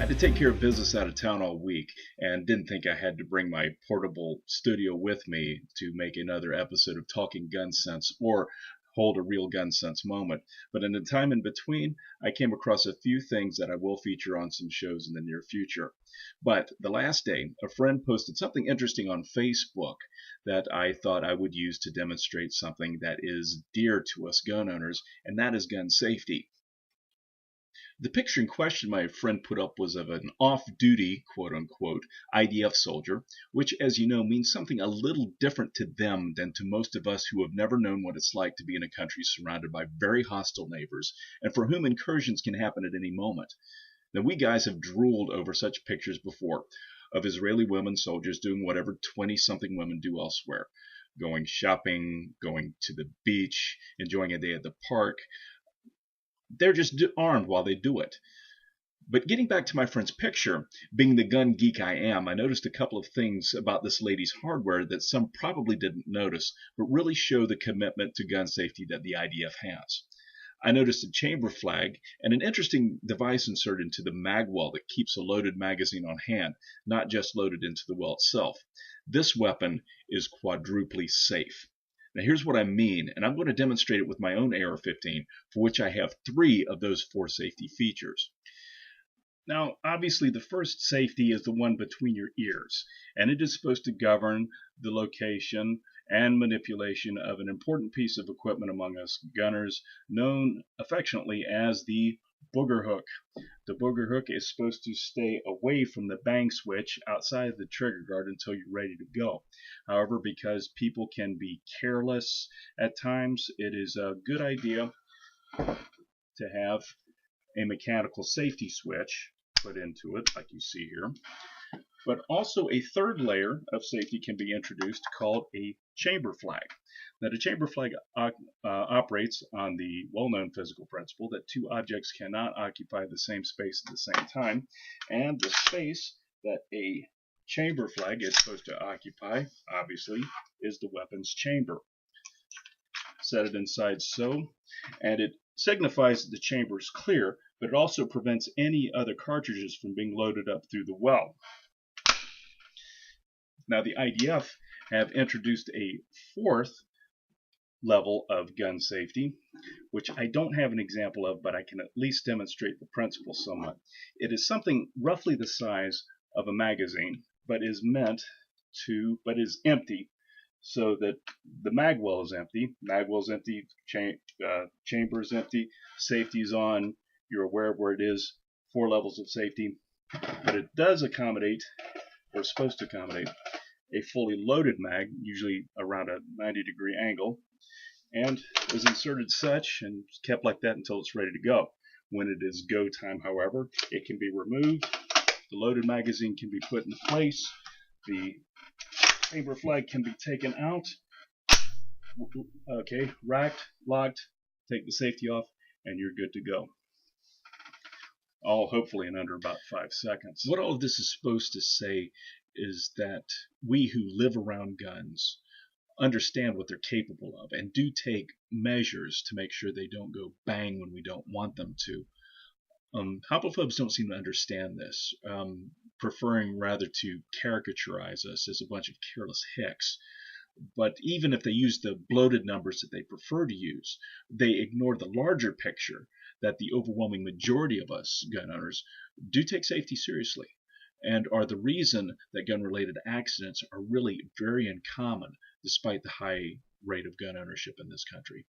had to take care of business out of town all week and didn't think I had to bring my portable studio with me to make another episode of Talking GunSense or hold a real GunSense moment. But in the time in between, I came across a few things that I will feature on some shows in the near future. But the last day, a friend posted something interesting on Facebook that I thought I would use to demonstrate something that is dear to us gun owners, and that is gun safety. The picture in question my friend put up was of an off-duty, quote-unquote, IDF soldier, which, as you know, means something a little different to them than to most of us who have never known what it's like to be in a country surrounded by very hostile neighbors and for whom incursions can happen at any moment. Now, we guys have drooled over such pictures before of Israeli women soldiers doing whatever 20-something women do elsewhere, going shopping, going to the beach, enjoying a day at the park. They're just armed while they do it. But getting back to my friend's picture, being the gun geek I am, I noticed a couple of things about this lady's hardware that some probably didn't notice, but really show the commitment to gun safety that the IDF has. I noticed a chamber flag and an interesting device inserted into the mag well that keeps a loaded magazine on hand, not just loaded into the well itself. This weapon is quadruply safe. Now here's what I mean, and I'm going to demonstrate it with my own AR-15, for which I have 3 of those 4 safety features. Now, obviously, the first safety is the one between your ears, and it is supposed to govern the location and manipulation of an important piece of equipment among us gunners, known affectionately as the booger hook. The booger hook is supposed to stay away from the bang switch outside the trigger guard until you're ready to go. However, because people can be careless at times, it is a good idea to have a mechanical safety switch put into it, like you see here. But also a third layer of safety can be introduced called a chamber flag. Now, the chamber flag operates on the well-known physical principle that 2 objects cannot occupy the same space at the same time, and the space that a chamber flag is supposed to occupy, obviously, is the weapon's chamber. Set it inside so, and it signifies that the chamber is clear, but it also prevents any other cartridges from being loaded up through the well. Now, the IDF have introduced a 4th level of gun safety, which I don't have an example of, but I can at least demonstrate the principle somewhat. It is something roughly the size of a magazine, but is empty, so that the mag well is empty, chamber is empty, safety is on, you're aware of where it is, 4 levels of safety, but it does accommodate, or is supposed to accommodate, a fully loaded mag, usually around a 90-degree angle, and is inserted such and kept like that until it's ready to go. When it is go time, however, it can be removed, the loaded magazine can be put in place, the chamber flag can be taken out, okay, racked, locked, take the safety off, and you're good to go. All hopefully in under about 5 seconds. What all of this is supposed to say is that we who live around guns understand what they're capable of and do take measures to make sure they don't go bang when we don't want them to. Homophobes don't seem to understand this, preferring rather to caricaturize us as a bunch of careless hicks. But even if they use the bloated numbers that they prefer to use, they ignore the larger picture that the overwhelming majority of us gun owners do take safety seriously and are the reason that gun-related accidents are really very uncommon despite the high rate of gun ownership in this country.